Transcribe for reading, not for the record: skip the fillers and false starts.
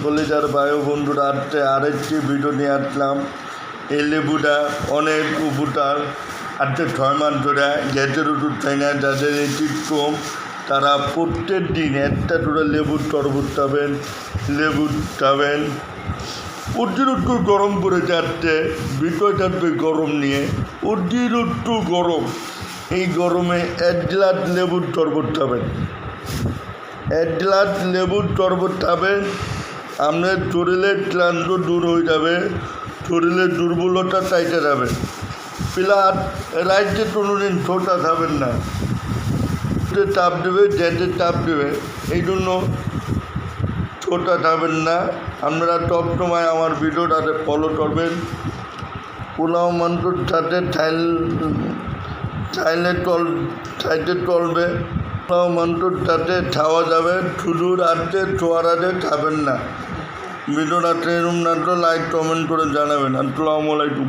কলেজার বায়ু বন্ধুরা আজকে আরেকটি ভিডিও নিয়ে আসলাম। এই লেবুটা অনেক উপকার। আজকে 6 মাস ধরে গ্যাসের ওষুধ খাই না, যাদের এসিড কম তারা প্রত্যেক দিন একটা করে লেবুর শরবত খাবেন। অতিরিক্ত গরম পড়ে যাচ্ছে, বিষয় থাকবে গরম নিয়ে, অতিরিক্ত গরম। এই গরমে 1 গ্লাস লেবুর শরবত খাবেন। 1 গ্লাস লেবুর শরবত খাবেন, আপনার শরীরের ক্লান্ত দূর হয়ে যাবে, শরীরের দুর্বলতা চাইতে যাবে। প্লাস রাইতে কোনোদিন ছোটা খাবেন না, চাপ দেবে, গ্যাসের চাপ দেবে, এই জন্য ছোটা খাবেন না। আপনারা সবসময় আমার ভিডিওটাতে ফলো করবেন। পোলাও মাংসর সাথে চাইলে চলবে, পোলাও মাংসর সাথে খাওয়া যাবে, শুধু রাত্রে শোয়ার আগে খাবেন না। ভিডিওটা এরকম না তো লাইক কমেন্ট করে জানাবেন। আসসালামু আলাইকুম।